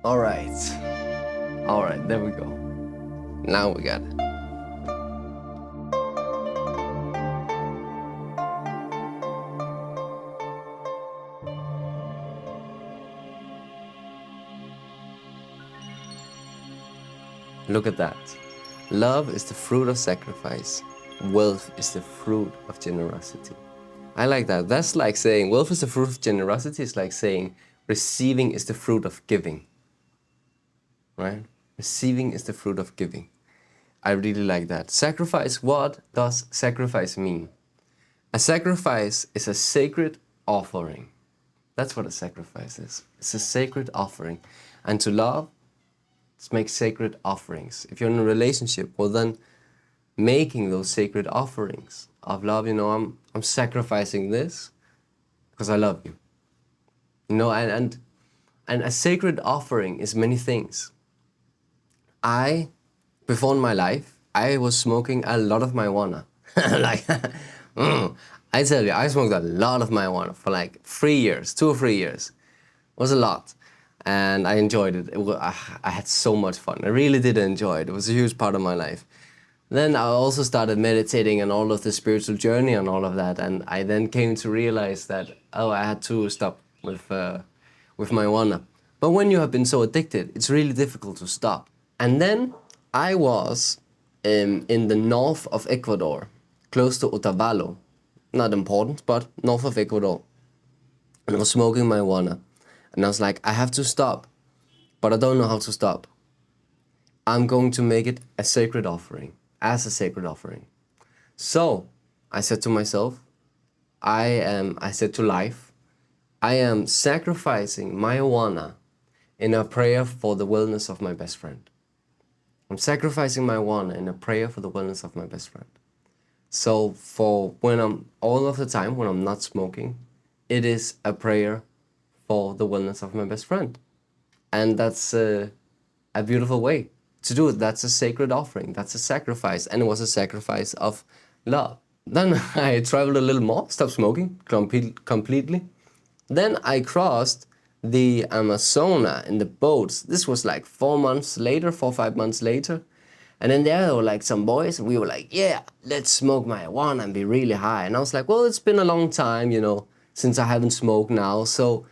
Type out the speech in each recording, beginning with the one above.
All right, there we go. Now we got it. Look at that. Love is the fruit of sacrifice. Wealth is the fruit of generosity. I like that. That's like saying wealth is the fruit of generosity. It's like saying receiving is the fruit of giving. Right? Receiving is the fruit of giving. I really like that. Sacrifice, what does sacrifice mean? A sacrifice is a sacred offering. That's what a sacrifice is. It's a sacred offering. And to love, let's make sacred offerings. If you're in a relationship, well then making those sacred offerings of love, I'm sacrificing this because I love you. And a sacred offering is many things. Before in my life, I was smoking a lot of marijuana. I tell you, I smoked a lot of marijuana for like 3 years, 2 or 3 years. It was a lot. And I enjoyed it. I had so much fun. I really did enjoy it. It was a huge part of my life. Then I also started meditating and all of the spiritual journey and all of that. And I then came to realize that, I had to stop with marijuana. But when you have been so addicted, it's really difficult to stop. And then I was in the north of Ecuador, close to Otavalo. Not important, but north of Ecuador. And I was smoking marijuana. And I was like, I have to stop, but I don't know how to stop. I'm going to make it a sacred offering, as a sacred offering. So I said to myself, I said to life, I am sacrificing marijuana in a prayer for the wellness of my best friend. I'm sacrificing marijuana in a prayer for the wellness of my best friend. So for when I'm not smoking, it is a prayer for the wellness of my best friend. And that's a beautiful way to do it. That's a sacred offering. That's a sacrifice. And it was a sacrifice of love. Then I traveled a little more, stopped smoking completely. Then I crossed the Amazonas in the boats. This was like 4 or 5 months later. And then there were like some boys, and we were like, yeah, let's smoke marijuana and be really high. And I was like, well, it's been a long time, since I haven't smoked now. So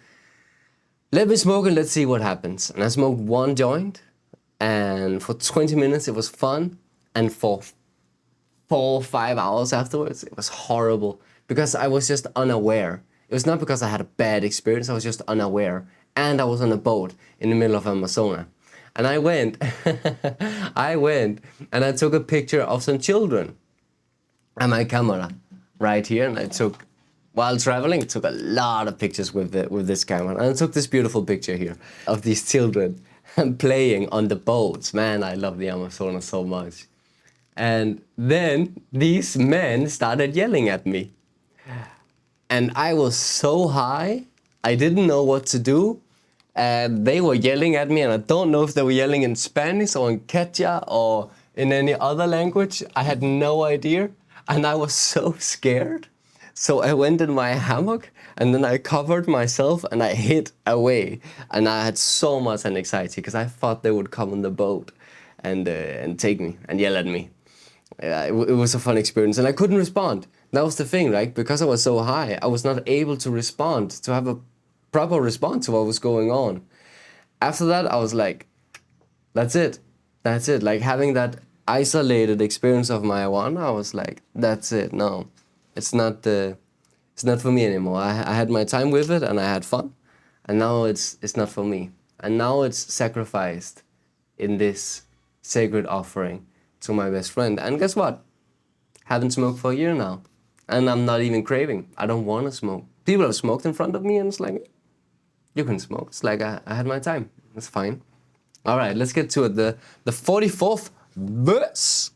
let me smoke and let's see what happens. And I smoked 1 joint, and for 20 minutes it was fun. And for 4 or 5 hours afterwards, it was horrible because I was just unaware. It was not because I had a bad experience, I was just unaware. And I was on a boat in the middle of Amazonas. And I went and I took a picture of some children and my camera right here. And while traveling, I took a lot of pictures with this camera. And I took this beautiful picture here of these children playing on the boats. Man, I love the Amazonas so much. And then these men started yelling at me. And I was so high, I didn't know what to do. And they were yelling at me, and I don't know if they were yelling in Spanish or in Quechua or in any other language. I had no idea. And I was so scared. So I went in my hammock, and then I covered myself, and I hid away. And I had so much anxiety because I thought they would come on the boat and take me and yell at me. It was a fun experience, and I couldn't respond. That was the thing, right? Because I was so high, I was not able to respond, to have a proper response to what was going on. After that, I was like, that's it. Like having that isolated experience of marijuana, I was like, that's it. No, it's not for me anymore. I had my time with it and I had fun, and now it's not for me. And now it's sacrificed in this sacred offering to my best friend. And guess what? Haven't smoked for a year now, and I'm not even craving. I don't want to smoke. People have smoked in front of me, and it's like, you can smoke. It's like I had my time. It's fine. All right, let's get to it. The 44th verse.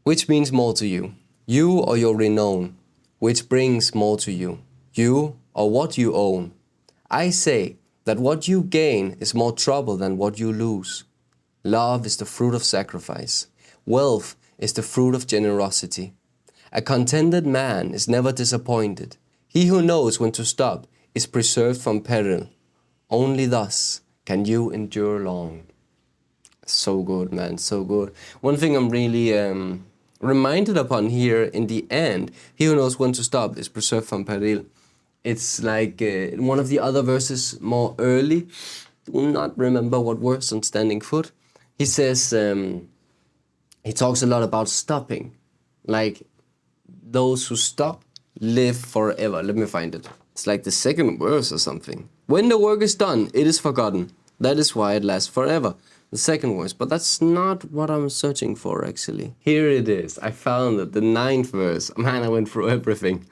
Which means more to you? You or your renown? Which brings more to you? You or what you own? I say that what you gain is more trouble than what you lose. Love is the fruit of sacrifice. Wealth is the fruit of generosity. A contented man is never disappointed. He who knows when to stop is preserved from peril. Only thus Can you endure long? So good, man, so good. One thing I'm really reminded upon here in the end, he who knows when to stop is preserved from peril. It's like one of the other verses more early, do not remember what verse on standing foot. He says, he talks a lot about stopping. Like, those who stop live forever. Let me find it. It's like the second verse or something. When the work is done, it is forgotten. That is why it lasts forever. The second verse, but that's not what I'm searching for actually. Here it is. I found it. The 9th verse. Man, I went through everything.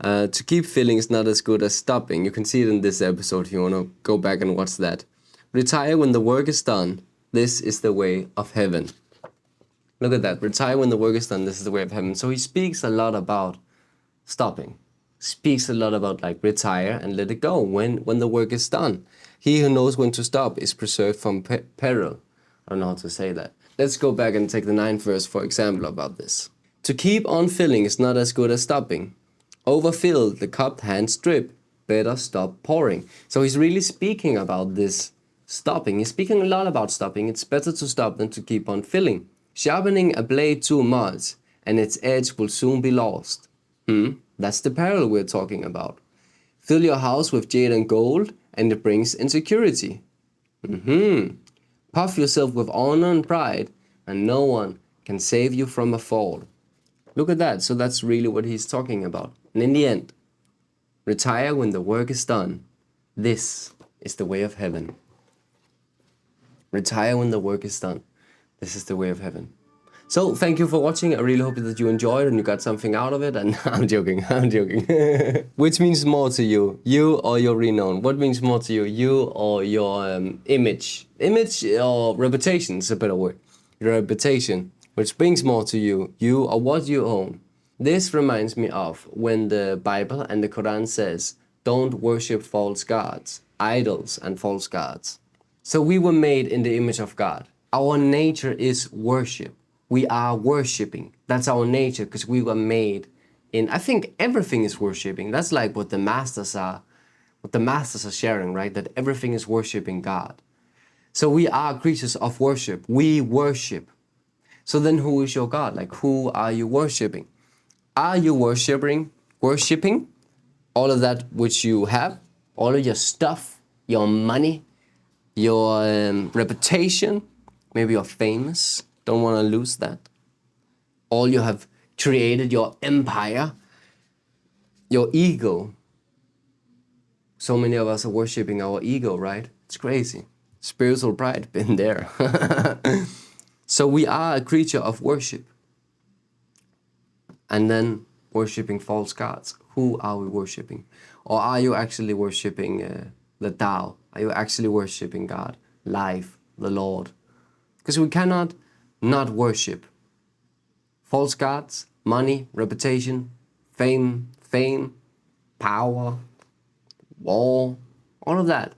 To keep feeling is not as good as stopping. You can see it in this episode if you want to go back and watch that. Retire when the work is done. This is the way of heaven. Look at that. Retire when the work is done. This is the way of heaven. So he speaks a lot about stopping. Speaks a lot about like retire and let it go when the work is done. He who knows when to stop is preserved from peril. I don't know how to say that. Let's go back and take the 9th verse for example about this. To keep on filling is not as good as stopping. Overfilled, the cupped hands drip. Better stop pouring. So he's really speaking about this stopping. He's speaking a lot about stopping. It's better to stop than to keep on filling. Sharpening a blade too much, and its edge will soon be lost. That's the peril we're talking about. Fill your house with jade and gold, and it brings insecurity. Puff yourself with honor and pride, and no one can save you from a fall. Look at that. So that's really what he's talking about. And in the end, retire when the work is done. This is the way of heaven. Retire when the work is done. This is the way of heaven. So thank you for watching. I really hope that you enjoyed and you got something out of it. And I'm joking. Which means more to you? You or your renown? What means more to you? You or your image? Image or reputation is a better word. Your reputation. Which brings more to you? You or what you own? This reminds me of when the Bible and the Quran says, don't worship false gods, idols and false gods. So we were made in the image of God. Our nature is worship. We are worshiping. That's our nature because we were made in, I think everything is worshiping. That's like what the masters are sharing, right? That everything is worshiping God. So we are creatures of worship. We worship. So then who is your God? Like who are you worshiping? Are you worshiping all of that which you have? All of your stuff, your money, your reputation? Maybe you're famous. Don't want to lose that. All you have created, your empire, your ego. So many of us are worshiping our ego, right? It's crazy. Spiritual pride, been there. So we are a creature of worship. And then worshiping false gods. Who are we worshiping? Or are you actually worshiping the Tao? Are you actually worshiping God? Life, the Lord? Because we cannot not worship false gods, money, reputation, fame, power, war, all of that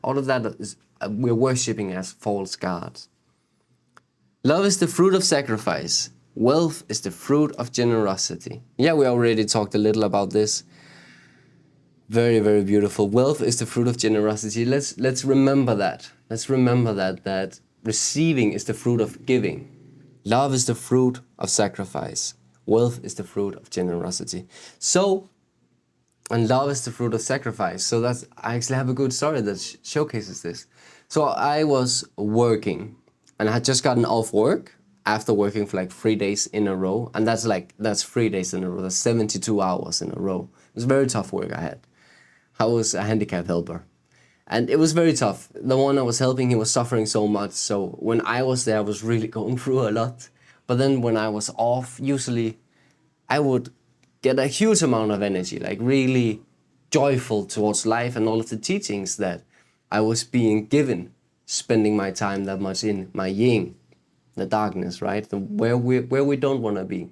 is we're worshiping as false gods. Love is the fruit of sacrifice. Wealth is the fruit of generosity. Yeah, we already talked a little about this. Very, very beautiful. Wealth is the fruit of generosity. Let's remember that. Let's remember that receiving is the fruit of giving. Love is the fruit of sacrifice. Wealth is the fruit of generosity. So, and love is the fruit of sacrifice. So I actually have a good story that showcases this. So I was working and I had just gotten off work after working for like 3 days in a row. And that's 3 days in a row. That's 72 hours in a row. It was very tough work I had. I was a handicap helper. And it was very tough. The one I was helping, he was suffering so much. So when I was there, I was really going through a lot. But then when I was off, usually I would get a huge amount of energy, like really joyful towards life and all of the teachings that I was being given, spending my time that much in my yin, the darkness, right? Where we don't want to be.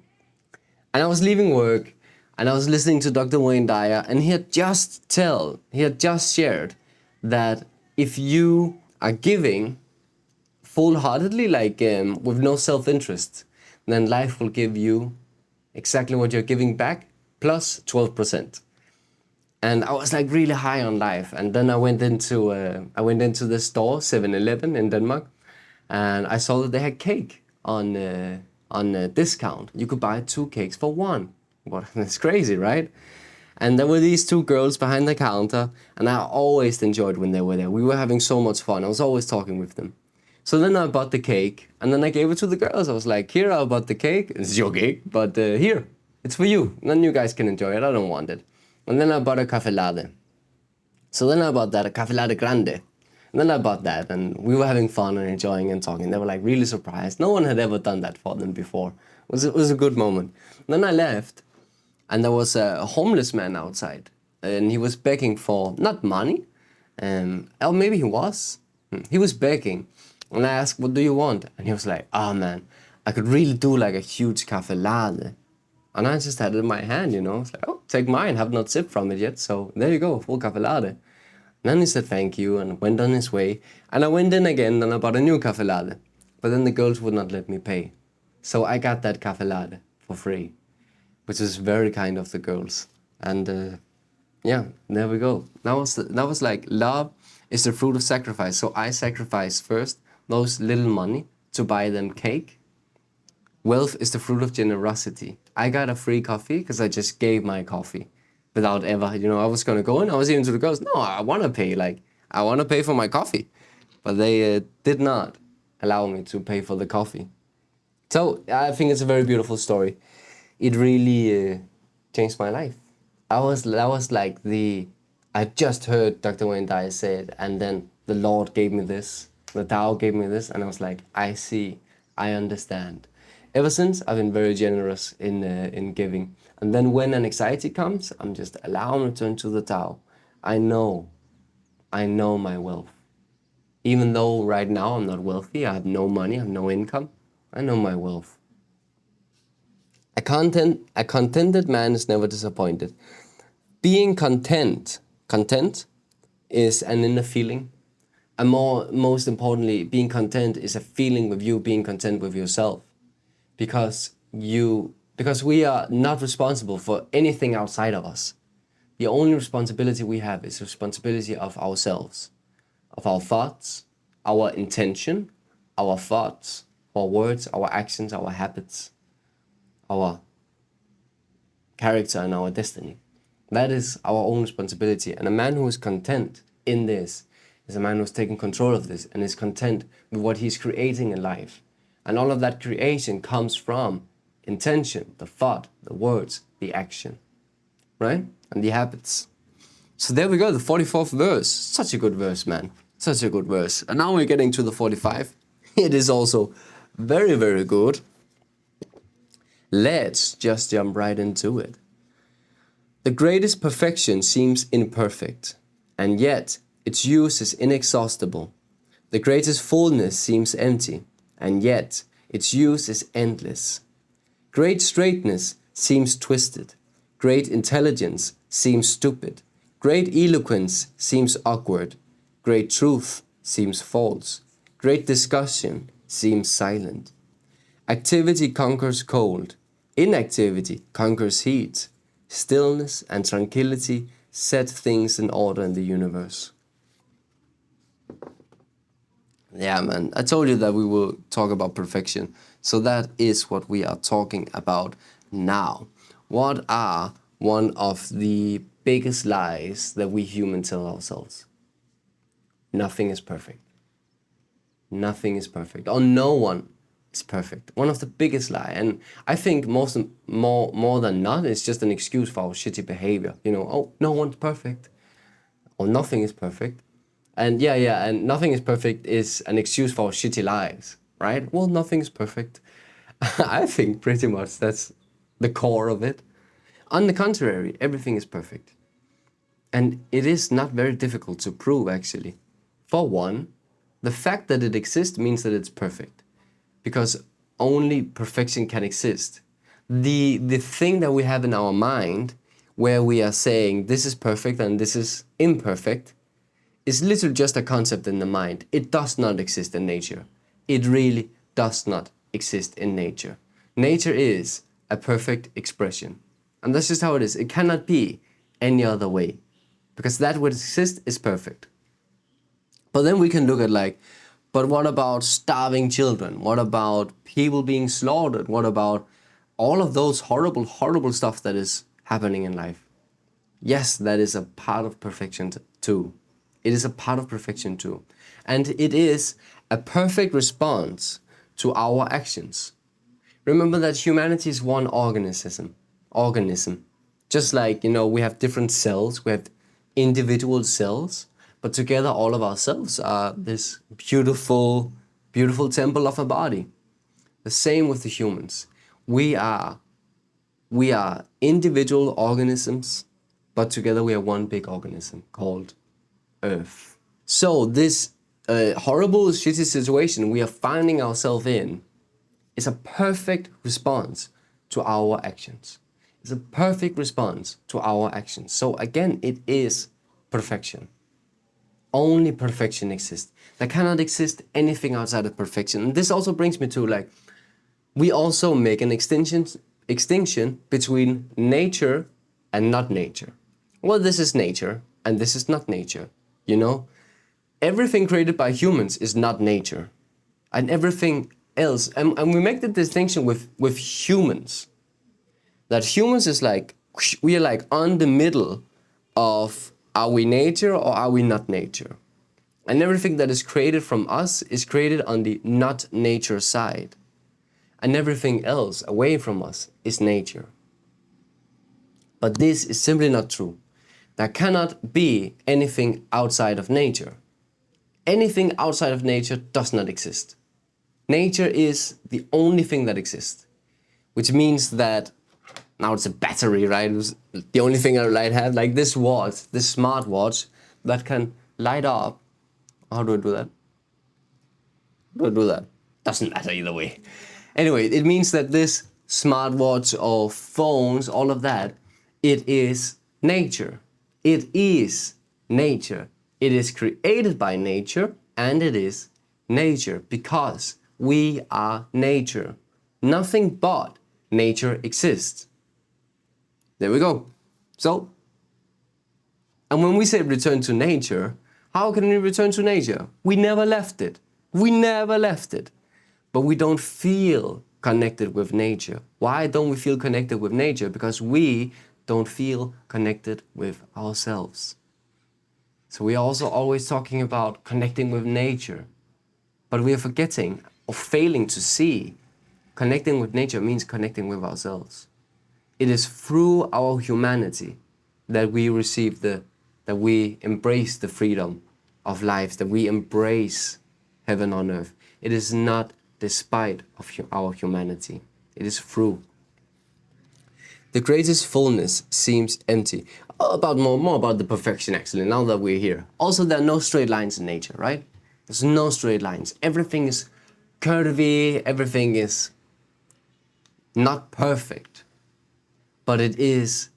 And I was leaving work and I was listening to Dr. Wayne Dyer, and he had just shared that if you are giving full-heartedly, like with no self-interest, then life will give you exactly what you're giving back plus 12%. And I was like really high on life. And then I went into the store, 7-Eleven in Denmark, and I saw that they had cake on a discount. You could buy 2 cakes for 1. What? That's crazy, right? And there were these 2 girls behind the counter, and I always enjoyed when they were there. We were having so much fun. I was always talking with them. So then I bought the cake, and then I gave it to the girls. I was like, here, I bought the cake. It's your cake, but here, it's for you. Then you guys can enjoy it. I don't want it. And then I bought a cafe latte. So then I bought that, a cafe latte grande. And then I bought that, and we were having fun and enjoying and talking. They were like really surprised. No one had ever done that for them before. It was a good moment. Then I left, and there was a homeless man outside, and he was begging for, not money, or maybe he was. He was begging. And I asked, what do you want? And he was like, oh man, I could really do like a huge cafe latte. And I just had it in my hand, you know. It's like, oh, take mine. Have not sipped from it yet. So there you go, full cafe latte. And then he said thank you and went on his way. And I went in again and I bought a new cafe latte. But then the girls would not let me pay. So I got that cafe latte for free, which is very kind of the girls. And yeah, there we go. That was like, love is the fruit of sacrifice. So I sacrificed first those little money to buy them cake. Wealth is the fruit of generosity. I got a free coffee because I just gave my coffee without ever, you know, I was going to go in. I was even to the girls, no, I want to pay. Like, I want to pay for my coffee. But they did not allow me to pay for the coffee. So I think it's a very beautiful story. It really changed my life. That was like I just heard Dr. Wayne Dyer say it, and then the Lord gave me this, the Tao gave me this, and I was like, I see, I understand. Ever since, I've been very generous in giving. And then when an anxiety comes, I'm just allowing to turn to the Tao. I know my wealth. Even though right now I'm not wealthy, I have no money, I have no income, I know my wealth. A contented man is never disappointed. Being content is an inner feeling. And most importantly, being content is a feeling of you being content with yourself. Because we are not responsible for anything outside of us. The only responsibility we have is responsibility of ourselves, of our thoughts, our intention, our thoughts, our words, our actions, our habits, our character and our destiny. That is our own responsibility. And a man who is content in this is a man who's taking control of this and is content with what he's creating in life. And all of that creation comes from intention, the thought, the words, the action, right? And the habits. So there we go, the 44th verse. Such a good verse, man. Such a good verse. And now we're getting to the 45. It is also very, very good. Let's just jump right into it. The greatest perfection seems imperfect, and yet its use is inexhaustible. The greatest fullness seems empty, and yet its use is endless. Great straightness seems twisted. Great intelligence seems stupid. Great eloquence seems awkward. Great truth seems false. Great discussion seems silent. Activity conquers cold. Inactivity conquers heat. Stillness and tranquility set things in order in the universe. Yeah, man, I told you that we will talk about perfection. So that is what we are talking about now. What are one of the biggest lies that we humans tell ourselves? Nothing is perfect. Nothing is perfect. Or no one is perfect. One of the biggest lies. And I think more than not, it's just an excuse for our shitty behavior. You know, oh, no one's perfect. Or nothing is perfect. And and nothing is perfect is an excuse for shitty lives, right? Well, nothing is perfect. I think pretty much that's the core of it. On the contrary, everything is perfect. And it is not very difficult to prove, actually. For one, the fact that it exists means that it's perfect. Because only perfection can exist. The thing that we have in our mind, where we are saying this is perfect and this is imperfect, is literally just a concept in the mind. It does not exist in nature. It really does not exist in nature. Nature is a perfect expression. And that's just how it is. It cannot be any other way. because that which exists is perfect. But then we can look at like, but what about starving children? What about people being slaughtered? What about all of those horrible, horrible stuff that is happening in life? Yes, that is a part of perfection too. It is a part of perfection too. And it is a perfect response to our actions. Remember that humanity is one organism. Just like, we have different cells, we have individual cells, but together all of our cells are this beautiful, beautiful temple of a body. The same with the humans. We are individual organisms, but together we are one big organism called Earth. So this horrible, shitty situation we are finding ourselves in is a perfect response to our actions. It's a perfect response to our actions. So again, it is perfection. Only perfection exists. There cannot exist anything outside of perfection. And this also brings me to like, we also make an extinction between nature and not nature. Well, this is nature and this is not nature, Everything created by humans is not nature. And everything else, and we make the distinction with humans. That humans is like, we are like on the middle of, are we nature or are we not nature? And everything that is created from us is created on the not nature side. And everything else away from us is nature. But this is simply not true. There cannot be anything outside of nature. Anything outside of nature does not exist. Nature is the only thing that exists, which means that now it's a battery, right? It was the only thing I have, like this watch, this smart watch that can light up. How do I do that? How do I do that? Doesn't matter either way. Anyway, it means that this smartwatch or phones, all of that, it is nature. It is nature. It is created by nature and it is nature because we are nature. Nothing but nature exists. There we go. So, and when we say return to nature, how can we return to nature? We never left it. We never left it. But we don't feel connected with nature. Why don't we feel connected with nature? Because we don't feel connected with ourselves. So we are also always talking about connecting with nature. But we are forgetting or failing to see connecting with nature means connecting with ourselves. It is through our humanity that we receive that we embrace the freedom of life, that we embrace heaven on earth. It is not despite of our humanity. It is through. The greatest fullness seems empty. More about the perfection actually, now that we're here. Also, there are no straight lines in nature, right? There's no straight lines. Everything is curvy, everything is not perfect, but it is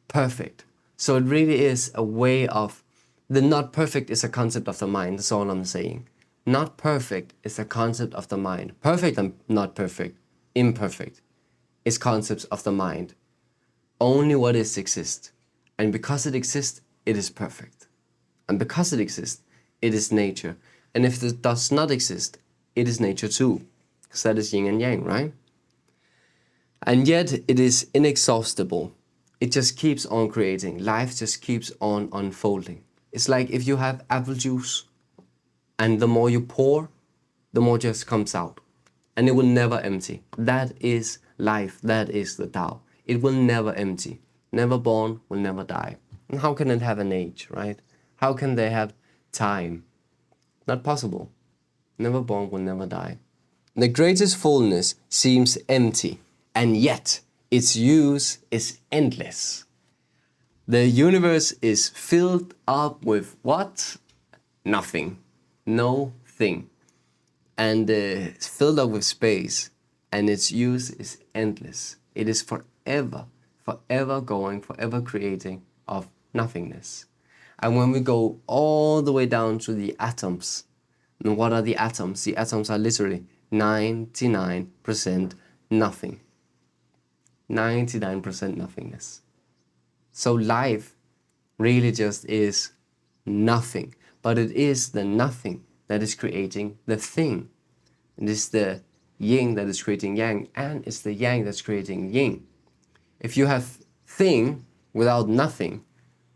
perfect. So it really is a way of, the not perfect is a concept of the mind, that's all I'm saying. Not perfect is a concept of the mind. Perfect and not perfect, imperfect, is concepts of the mind. Only what is exists. And because it exists, it is perfect. And because it exists, it is nature. And if it does not exist, it is nature too. Because that is yin and yang, right? And yet it is inexhaustible. It just keeps on creating. Life just keeps on unfolding. It's like if you have apple juice and the more you pour, the more just comes out. And it will never empty. That is life. That is the Tao. It will never empty. Never born, will never die. And how can it have an age, right? How can they have time? Not possible. Never born, will never die. The greatest fullness seems empty, and yet its use is endless. The universe is filled up with what? Nothing. No thing. And it's filled up with space, and its use is endless. It is forever, forever going, forever creating of nothingness. And when we go all the way down to the atoms, and what are the atoms? The atoms are literally 99% nothing. 99% nothingness. So life really just is nothing. But it is the nothing that is creating the thing. It is the yin that is creating yang, and it's the yang that's creating yin. If you have thing without nothing,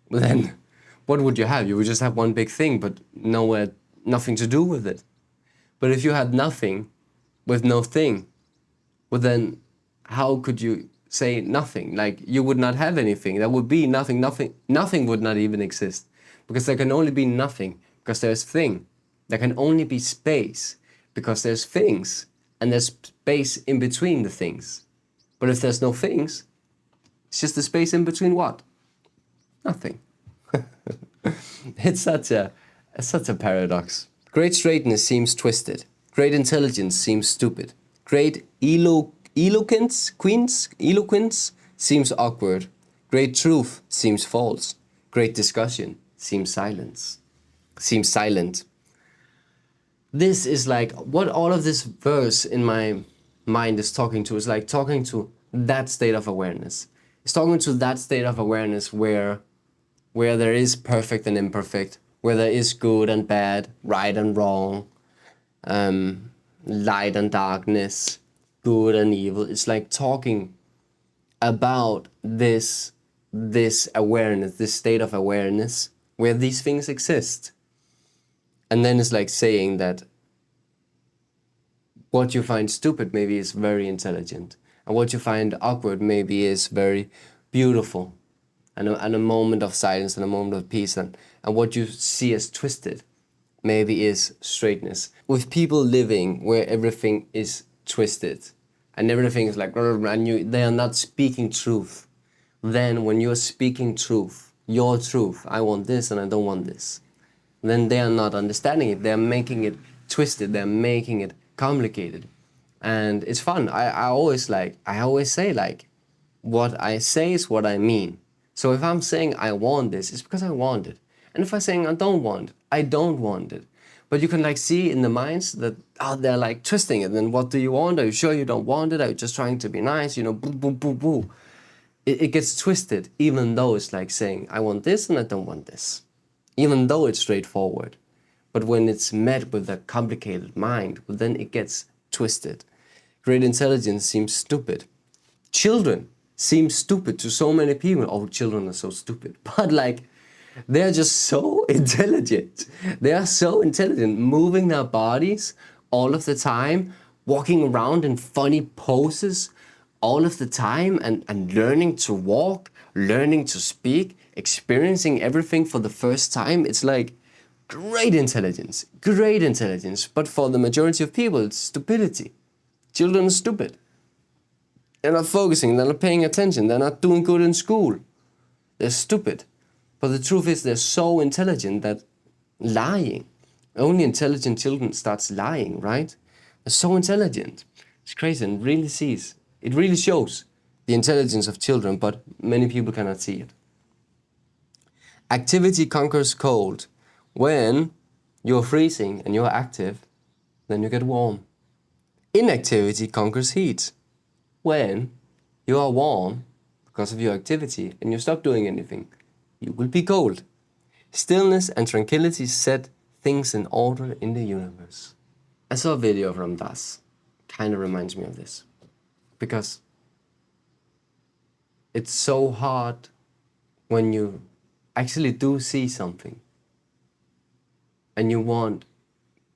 well then what would you have? You would just have one big thing, but nowhere, nothing to do with it. But if you had nothing with no thing, well then how could you say nothing? Like, you would not have anything. There would be nothing. Nothing would not even exist, because there can only be nothing because there's thing. There can only be space because there's things, and there's space in between the things. But if there's no things, it's just the space in between what? Nothing. It's such a paradox. Great straightness seems twisted. Great intelligence seems stupid. Great eloquence seems awkward. Great truth seems false. Great discussion seems silent. This is like what all of this verse in my mind is talking to. Is like talking to that state of awareness. It's talking to that state of awareness where there is perfect and imperfect, where there is good and bad, right and wrong, light and darkness, good and evil. It's like talking about this awareness, this state of awareness where these things exist. And then it's like saying that what you find stupid maybe is very intelligent, and what you find awkward maybe is very beautiful, and a moment of silence and a moment of peace, and what you see as twisted maybe is straightness. With people living where everything is twisted and everything is like, and they are not speaking truth, then when you're speaking truth, your truth, I want this and I don't want this, then they are not understanding it. They're making it twisted. They're making it complicated. And it's fun. I always say, like, what I say is what I mean. So if I'm saying I want this, it's because I want it. And if I'm saying I don't want it, I don't want it. But you can like see in the minds that, they're like twisting it. Then what do you want? Are you sure you don't want it? Are you just trying to be nice? Boo, boo, boo, boo. It gets twisted, even though it's like saying I want this and I don't want this. Even though it's straightforward. But when it's met with a complicated mind, well, then it gets twisted. Great intelligence seems stupid. Children seem stupid to so many people. Oh, children are so stupid. But like, they're just so intelligent. They are so intelligent, moving their bodies all of the time, walking around in funny poses all of the time, and learning to walk, learning to speak, experiencing everything for the first time. It's like great intelligence. But for the majority of people, it's stupidity. Children are stupid. They're not focusing, they're not paying attention, they're not doing good in school. They're stupid. But the truth is they're so intelligent that lying, only intelligent children starts lying, right? They're so intelligent. It's crazy, and it really shows the intelligence of children, but many people cannot see it. Activity conquers cold. When you're freezing and you're active, then you get warm. Inactivity conquers heat. When you are warm because of your activity and you stop doing anything, you will be cold. Stillness and tranquility set things in order in the universe. I saw a video from Das. Kind of reminds me of this. Because it's so hard when you actually do see something and you want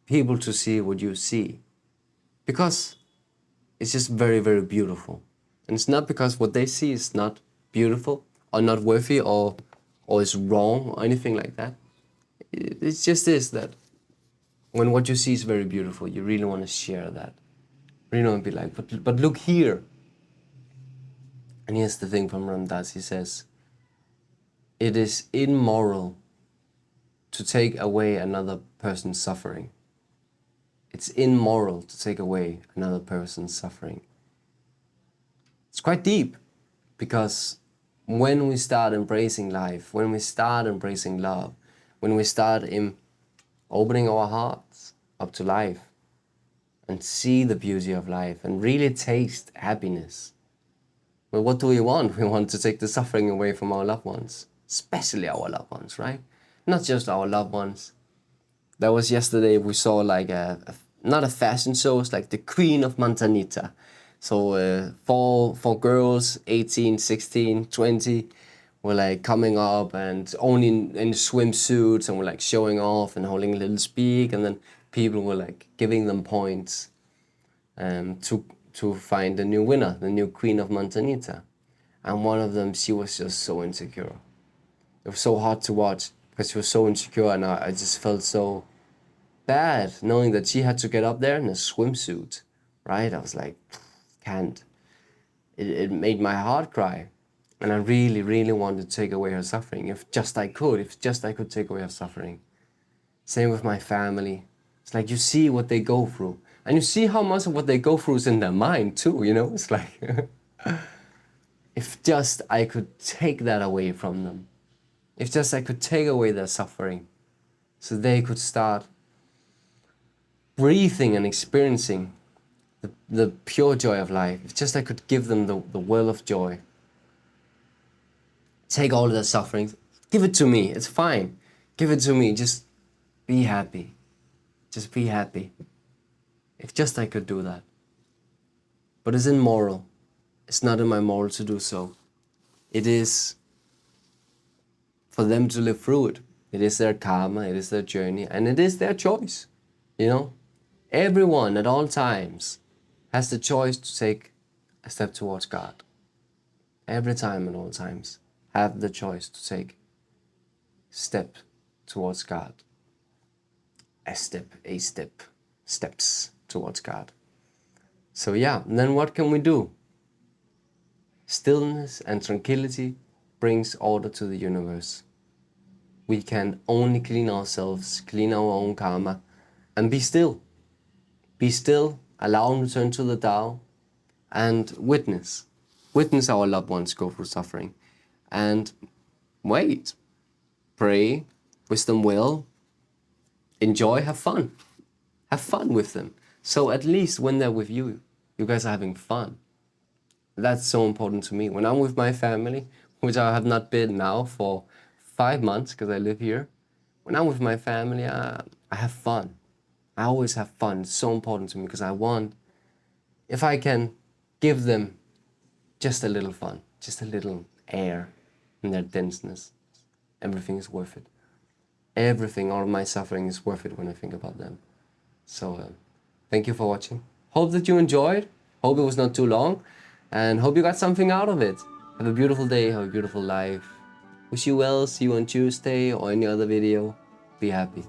people to see what you see. Because it's just very, very beautiful. And it's not because what they see is not beautiful or not worthy or is wrong or anything like that. It just is that when what you see is very beautiful, you really want to share that. You really want to be like, but look here. And here's the thing from Ram Dass. He says, it is immoral to take away another person's suffering. It's immoral to take away another person's suffering. It's quite deep, because when we start embracing life, when we start embracing love, when we start opening our hearts up to life and see the beauty of life and really taste happiness, well, what do we want? We want to take the suffering away from our loved ones. especially our loved ones, right? Not just our loved ones. That was yesterday, we saw like not a fashion show, it's like the Queen of Manzanita. So four girls, 18, 16, 20, were like coming up and only in swimsuits, and were like showing off and holding a little speak, and then people were like giving them points to find the new winner, the new Queen of Manzanita. And one of them, she was just so insecure. It was so hard to watch because she was so insecure, and I just felt so bad knowing that she had to get up there in a swimsuit, right? I was like, can't. It made my heart cry. And I really, really wanted to take away her suffering. If just I could take away her suffering. Same with my family. It's like you see what they go through. And you see how much of what they go through is in their mind too, you know? It's like, if just I could take that away from them. If just I could take away their suffering, so they could start breathing and experiencing the pure joy of life. If just I could give them the well of joy. Take all of their sufferings, give it to me, it's fine. Give it to me, just be happy. Just be happy. If just I could do that. But it's immoral. It's not in my moral to do so. It is for them to live through it. It is their karma, it is their journey, and it is their choice. You know, everyone at all times has the choice to take a step towards God. Every time at all times have the choice to take step towards God. Steps towards God. So yeah, and then what can we do? Stillness and tranquility brings order to the universe. We can only clean ourselves, clean our own karma, and be still. Be still, allow them to turn to the Tao, and witness. Witness our loved ones go through suffering. And wait, pray, wish them well, enjoy, have fun. Have fun with them. So at least when they're with you, you guys are having fun. That's so important to me. When I'm with my family, which I have not been now for 5 months because I live here, when I'm with my family, I have fun. I always have fun. It's so important to me because I want, if I can give them just a little fun, just a little air in their denseness, everything is worth it. Everything, all of my suffering is worth it when I think about them. So thank you for watching. Hope that you enjoyed. Hope it was not too long. And hope you got something out of it. Have a beautiful day. Have a beautiful life. Wish you well. See you on Tuesday or any other video. Be happy.